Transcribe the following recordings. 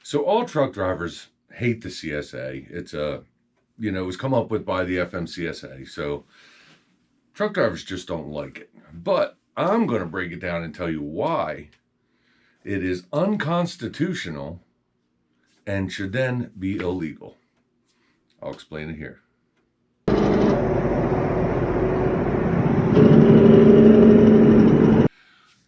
So all truck drivers hate the CSA. It was come up with by the FMCSA. So truck drivers just don't like it. But I'm going to break it down and tell you why it is unconstitutional and should then be illegal. I'll explain it here.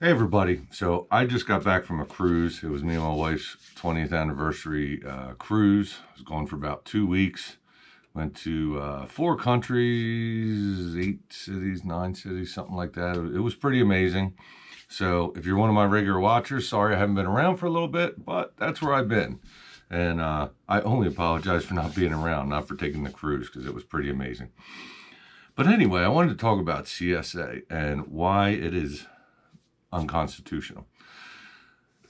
Hey everybody, so I just got back from a cruise. It was me and my wife's 20th anniversary cruise. I was gone for about 2 weeks. Went to 4 countries, 8 cities, 9 cities, something like that. It was pretty amazing. So if you're one of my regular watchers, sorry I haven't been around for a little bit, but that's where I've been. And I only apologize for not being around, not for taking the cruise, because it was pretty amazing. But anyway, I wanted to talk about CSA and why it is unconstitutional.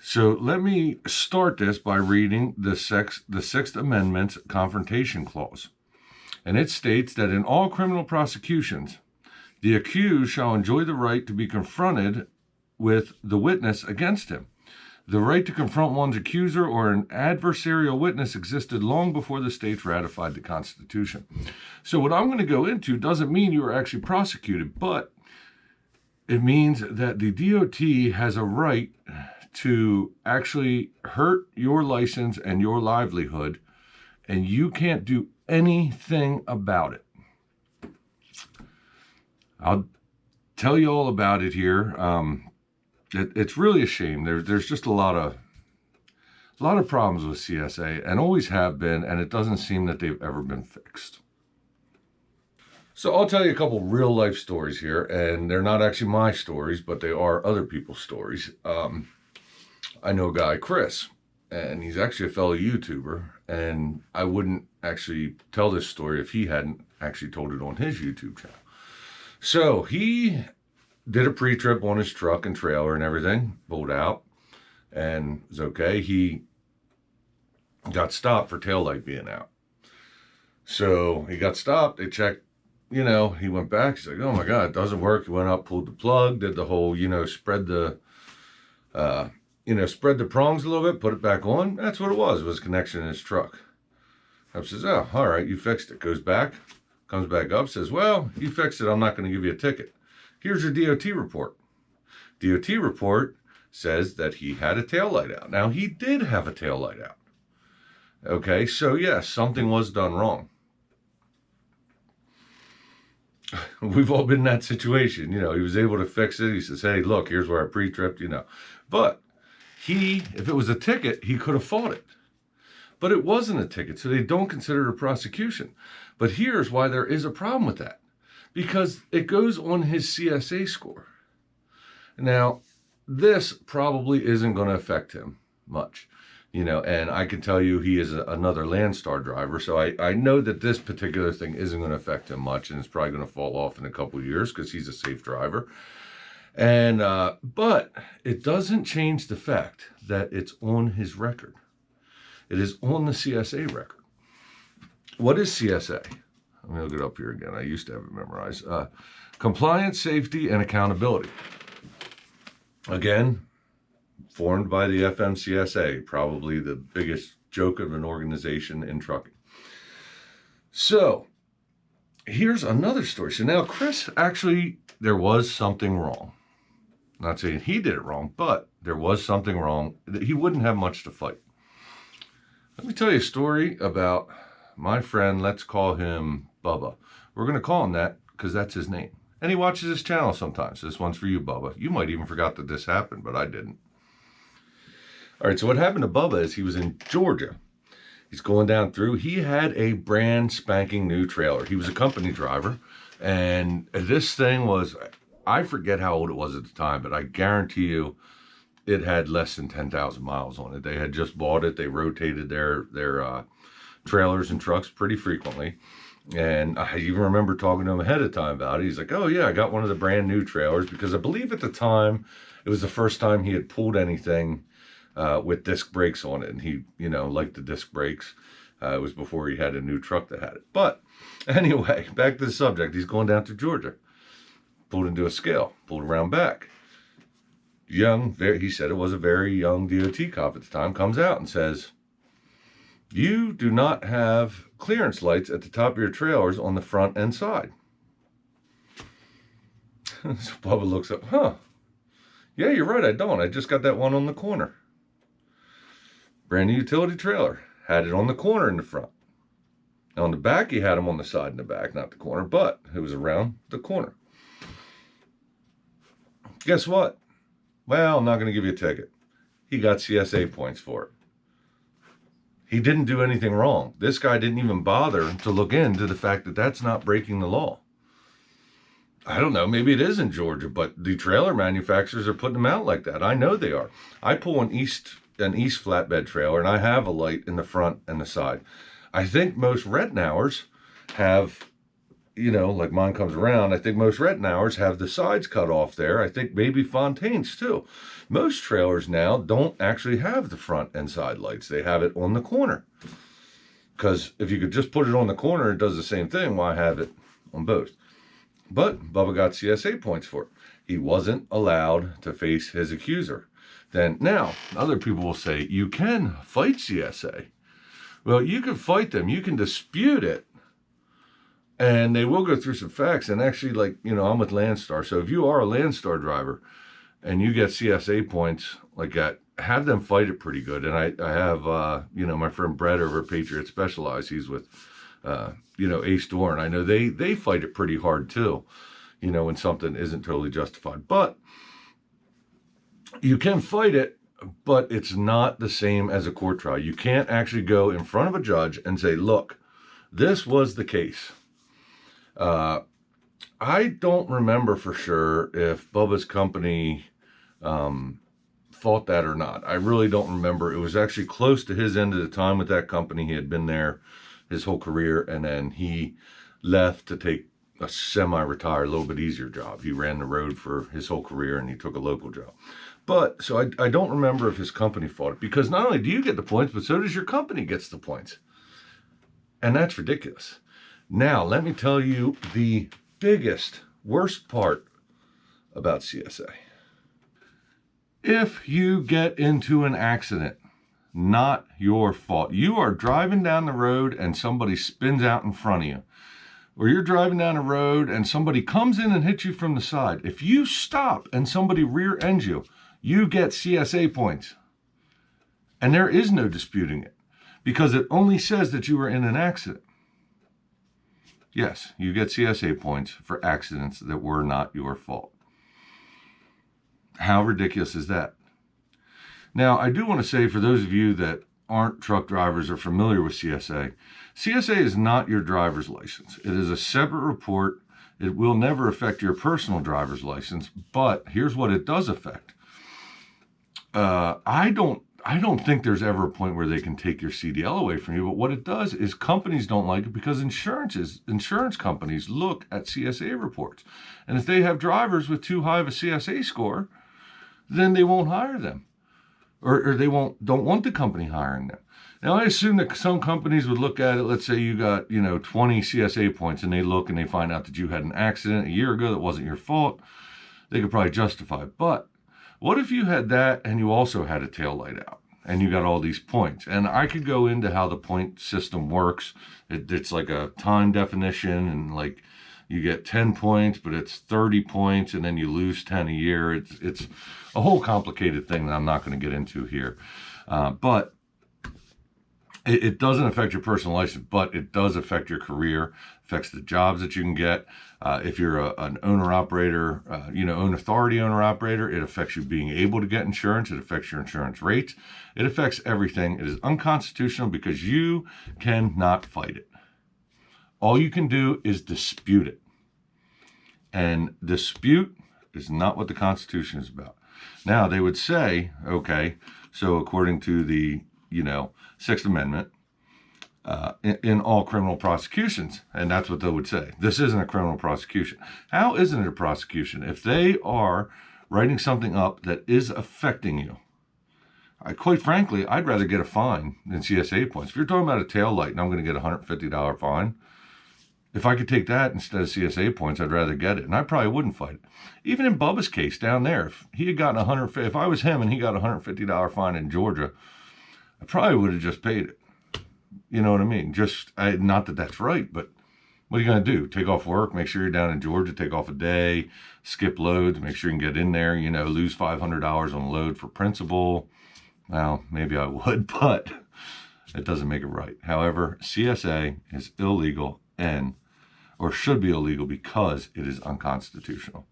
So let me start this by reading the Sixth Amendment's Confrontation Clause. And it states that in all criminal prosecutions, the accused shall enjoy the right to be confronted with the witness against him. The right to confront one's accuser or an adversarial witness existed long before the states ratified the Constitution. So what I'm going to go into doesn't mean you are actually prosecuted, but it means that the DOT has a right to actually hurt your license and your livelihood, and you can't do anything about it. I'll tell you all about it here. It's really a shame. There's just a lot of problems with CSA, and always have been, and it doesn't seem that they've ever been fixed. So I'll tell you a couple real life stories here, and they're not actually my stories, but they are other people's stories. I know a guy, Chris, and he's actually a fellow YouTuber, and I wouldn't actually tell this story if he hadn't actually told it on his YouTube channel. So he did a pre-trip on his truck and trailer and everything, pulled out, and it was okay. He got stopped for taillight being out. So he got stopped, they checked. He went back, he's like, oh my God, it doesn't work. He went up, pulled the plug, did the whole, spread the prongs a little bit, put it back on. That's what it was a connection in his truck. I says, oh, all right, you fixed it. Goes back, comes back up, says, well, you fixed it. I'm not going to give you a ticket. Here's your DOT report. DOT report says that he had a taillight out. Now, he did have a taillight out. Okay, so yes, something was done wrong. We've all been in that situation. He was able to fix it. He says, hey, look, here's where I pre-tripped, But if it was a ticket, he could have fought it. But it wasn't a ticket, so they don't consider it a prosecution. But here's why there is a problem with that. Because it goes on his CSA score. Now, this probably isn't going to affect him much. And I can tell you he is another Landstar driver, so I know that this particular thing isn't going to affect him much, and it's probably going to fall off in a couple of years because he's a safe driver. And but it doesn't change the fact that it's on his record. It is on the CSA record. What is CSA? Let me look it up here again. I used to have it memorized. Compliance, safety, and accountability. Again, formed by the FMCSA, probably the biggest joke of an organization in trucking. So here's another story. So now Chris, actually, there was something wrong. I'm not saying he did it wrong, but there was something wrong that he wouldn't have much to fight. Let me tell you a story about my friend. Let's call him Bubba. We're going to call him that because that's his name. And he watches this channel sometimes. This one's for you, Bubba. You might even forgot that this happened, but I didn't. All right, so what happened to Bubba is he was in Georgia. He's going down through. He had a brand spanking new trailer. He was a company driver, and this thing was, I forget how old it was at the time, but I guarantee you it had less than 10,000 miles on it. They had just bought it. They rotated their trailers and trucks pretty frequently. And I even remember talking to him ahead of time about it. He's like, oh yeah, I got one of the brand new trailers, because I believe at the time it was the first time he had pulled anything with disc brakes on it, and he, liked the disc brakes. It was before he had a new truck that had it. But anyway, back to the subject. He's going down to Georgia. Pulled into a scale, pulled around back. He said it was a very young DOT cop at the time, comes out and says, You do not have clearance lights at the top of your trailers on the front and side. So Bubba looks up, yeah, you're right, I don't. I just got that one on the corner. Brand new utility trailer. Had it on the corner in the front. On the back, he had them on the side and the back, not the corner, but it was around the corner. Guess what? Well, I'm not going to give you a ticket. He got CSA points for it. He didn't do anything wrong. This guy didn't even bother to look into the fact that that's not breaking the law. I don't know, maybe it is in Georgia, but the trailer manufacturers are putting them out like that. I know they are. I pull an east flatbed trailer, and I have a light in the front and the side. I think most Rettenauers have, like mine comes around, I think most Rettenauers have the sides cut off there. I think maybe Fontaine's too. Most trailers now don't actually have the front and side lights. They have it on the corner. Because if you could just put it on the corner, it does the same thing. Why have it on both? But Bubba got CSA points for it. He wasn't allowed to face his accuser. Then now, other people will say, you can fight CSA. Well, you can fight them. You can dispute it. And they will go through some facts. And actually, I'm with Landstar. So if you are a Landstar driver and you get CSA points like that, have them fight it pretty good. And I have, my friend Brett over at Patriot Specialized. He's with, Ace Door. And I know they fight it pretty hard too, when something isn't totally justified. But you can fight it, but it's not the same as a court trial. You can't actually go in front of a judge and say, look, this was the case. I don't remember for sure if Bubba's company fought that or not. I really don't remember. It was actually close to his end of the time with that company. He had been there his whole career, and then he left to take a semi-retired, a little bit easier job. He ran the road for his whole career, and he took a local job. But, so I don't remember if his company fought it, because not only do you get the points, but so does your company gets the points. And that's ridiculous. Now, let me tell you the biggest, worst part about CSA. If you get into an accident, not your fault. You are driving down the road and somebody spins out in front of you. Or you're driving down the road and somebody comes in and hits you from the side. If you stop and somebody rear ends you, you get CSA points. And there is no disputing it, because it only says that you were in an accident. Yes, you get CSA points for accidents that were not your fault. How ridiculous is that? Now, I do want to say, for those of you that aren't truck drivers or familiar with CSA, CSA is not your driver's license. It is a separate report. It will never affect your personal driver's license, but here's what it does affect. I don't think there's ever a point where they can take your CDL away from you, but what it does is companies don't like it, because insurance companies look at CSA reports. And if they have drivers with too high of a CSA score, then they won't hire them. Or they don't want the company hiring them. Now, I assume that some companies would look at it. Let's say you got, 20 CSA points, and they look and they find out that you had an accident a year ago that wasn't your fault. They could probably justify it. But what if you had that and you also had a tail light out and you got all these points? And I could go into how the point system works. It's like a time definition, and you get 10 points, but it's 30 points, and then you lose 10 a year. It's a whole complicated thing that I'm not going to get into here. But it doesn't affect your personal license, but it does affect your career, affects the jobs that you can get. If you're an owner-operator, own authority owner-operator, it affects you being able to get insurance. It affects your insurance rates. It affects everything. It is unconstitutional because you cannot fight it. All you can do is dispute it. And dispute is not what the Constitution is about. Now, they would say, okay, so according to the, Sixth Amendment, in all criminal prosecutions, and that's what they would say. This isn't a criminal prosecution. How isn't it a prosecution? If they are writing something up that is affecting you, quite frankly, I'd rather get a fine than CSA points. If you're talking about a tail light and I'm going to get a $150 fine, if I could take that instead of CSA points, I'd rather get it. And I probably wouldn't fight it. Even in Bubba's case down there, if he had gotten if I was him and he got a $150 fine in Georgia, I probably would have just paid it. You know what I mean? Not that that's right, but what are you going to do? Take off work, make sure you're down in Georgia, take off a day, skip loads, make sure you can get in there, lose $500 on a load for principal. Well, maybe I would, but it doesn't make it right. However, CSA is illegal or should be illegal because it is unconstitutional.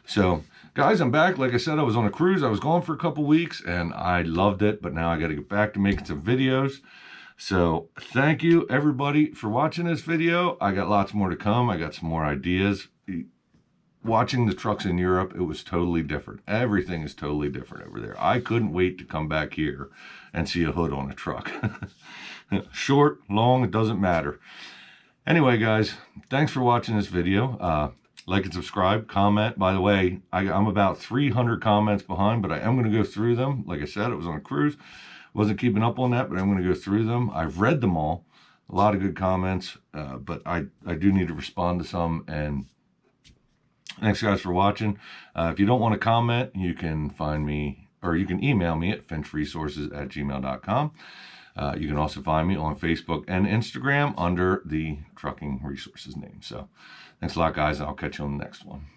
So, guys, I'm back. Like I said, I was on a cruise. I was gone for a couple weeks, and I loved it, but now I got to get back to making some videos. So, thank you, everybody, for watching this video. I got lots more to come. I got some more ideas. Watching the trucks in Europe, it was totally different. Everything is totally different over there. I couldn't wait to come back here and see a hood on a truck. Short, long, it doesn't matter. Anyway, guys, thanks for watching this video. Like and subscribe, comment. By the way, I'm about 300 comments behind, but I am going to go through them. Like I said, it was on a cruise. Wasn't keeping up on that, but I'm going to go through them. I've read them all. A lot of good comments, but I do need to respond to some. And thanks, guys, for watching. If you don't want to comment, you can find me, or you can email me at finchresources@gmail.com. You can also find me on Facebook and Instagram under the Trucking Resources name. So thanks a lot, guys, and I'll catch you on the next one.